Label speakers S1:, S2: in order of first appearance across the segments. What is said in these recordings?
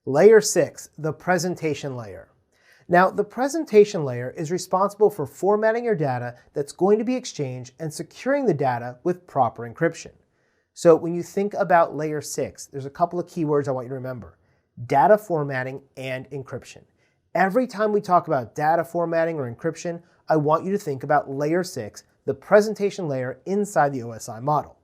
S1: Layer 6, the presentation layer. Now, the presentation layer is responsible for formatting your data that's going to be exchanged and securing the data with proper encryption. So when you think about layer 6, there's a couple of keywords I want you to remember: data formatting and encryption. Every time we talk about data formatting or encryption, I want you to think about layer 6, the presentation layer inside the OSI model.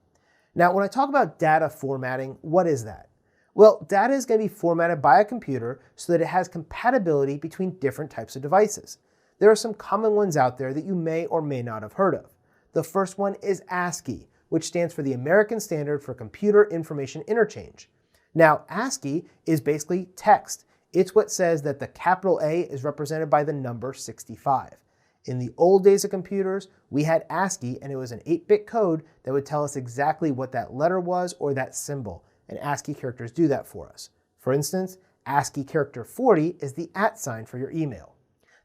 S1: Now, when I talk about data formatting, what is that? Well, data is going to be formatted by a computer so that it has compatibility between different types of devices. There are some common ones out there that you may or may not have heard of. The first one is ASCII, which stands for the American Standard for Computer Information Interchange. Now, ASCII is basically text. It's what says that the capital A is represented by the number 65. In the old days of computers, we had ASCII, and it was an 8-bit code that would tell us exactly what that letter was or that symbol. And ASCII characters do that for us. For instance, ASCII character 40 is the @ sign for your email.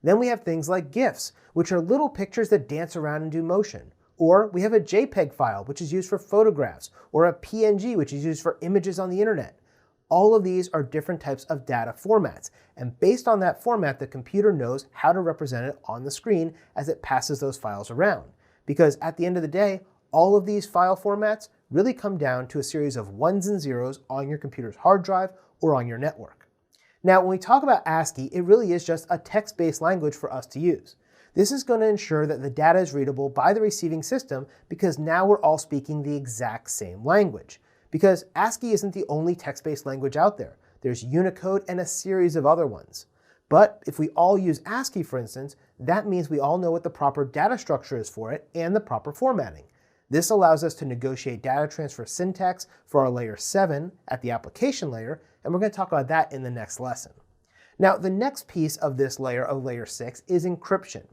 S1: Then we have things like GIFs, which are little pictures that dance around and do motion. Or we have a JPEG file, which is used for photographs, or a PNG, which is used for images on the internet. All of these are different types of data formats, and based on that format, the computer knows how to represent it on the screen as it passes those files around. Because at the end of the day, all of these file formats really come down to a series of ones and zeros on your computer's hard drive or on your network. Now, when we talk about ASCII, it really is just a text-based language for us to use. This is going to ensure that the data is readable by the receiving system because now we're all speaking the exact same language. Because ASCII isn't the only text-based language out there. There's Unicode and a series of other ones. But if we all use ASCII, for instance, that means we all know what the proper data structure is for it and the proper formatting. This allows us to negotiate data transfer syntax for our layer 7 at the application layer, and we're going to talk about that in the next lesson. Now, the next piece of this layer of layer 6 is encryption.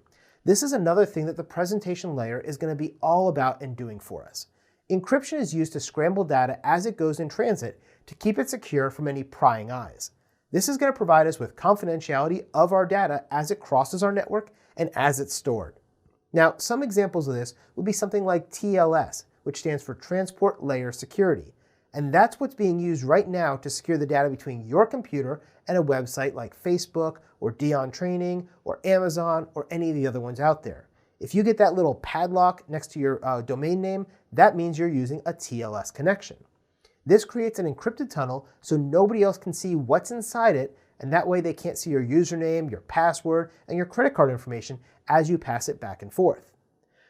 S1: This is another thing that the presentation layer is going to be all about and doing for us. Encryption is used to scramble data as it goes in transit to keep it secure from any prying eyes. This is going to provide us with confidentiality of our data as it crosses our network and as it's stored. Now, some examples of this would be something like TLS, which stands for Transport Layer Security. And that's what's being used right now to secure the data between your computer and a website like Facebook or Dion Training or Amazon or any of the other ones out there. If you get that little padlock next to your domain name, that means you're using a TLS connection. This creates an encrypted tunnel so nobody else can see what's inside it, and that way they can't see your username, your password, and your credit card information as you pass it back and forth.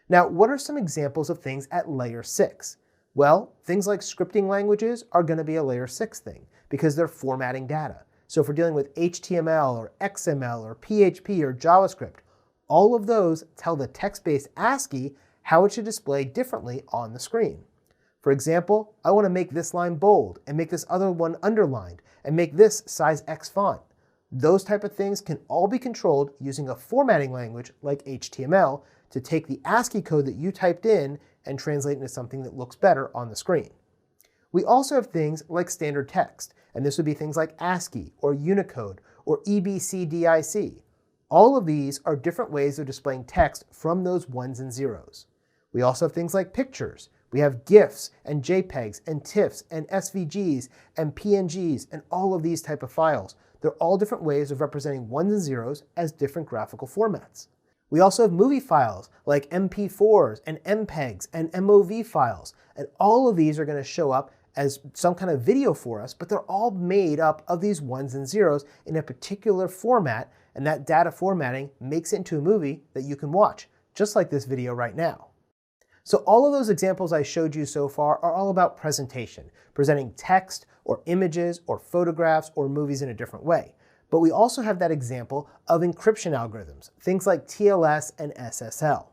S1: Now, what are some examples of things at layer 6? Well, things like scripting languages are going to be a layer 6 thing because they're formatting data. So if we're dealing with HTML or XML or PHP or JavaScript, all of those tell the text-based ASCII how it should display differently on the screen. For example, I want to make this line bold and make this other one underlined and make this size X font. Those type of things can all be controlled using a formatting language like HTML to take the ASCII code that you typed in and translate into something that looks better on the screen. We also have things like standard text, and this would be things like ASCII or Unicode or EBCDIC. All of these are different ways of displaying text from those ones and zeros. We also have things like pictures. We have GIFs and JPEGs and TIFFs and SVGs and PNGs and all of these type of files. They're all different ways of representing ones and zeros as different graphical formats. We also have movie files like MP4s and MPEGs and MOV files, and all of these are going to show up as some kind of video for us, but they're all made up of these ones and zeros in a particular format, and that data formatting makes it into a movie that you can watch, just like this video right now. So all of those examples I showed you so far are all about presentation, presenting text or images or photographs or movies in a different way. But we also have that example of encryption algorithms, things like TLS and SSL.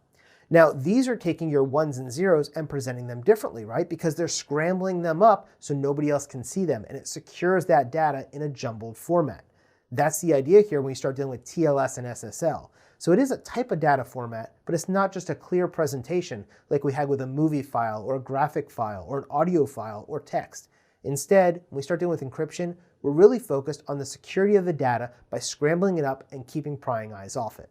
S1: Now, these are taking your ones and zeros and presenting them differently, right? Because they're scrambling them up so nobody else can see them, and it secures that data in a jumbled format. That's the idea here when we start dealing with TLS and SSL. So it is a type of data format, but it's not just a clear presentation like we had with a movie file or a graphic file or an audio file or text. Instead, when we start dealing with encryption, we're really focused on the security of the data by scrambling it up and keeping prying eyes off it.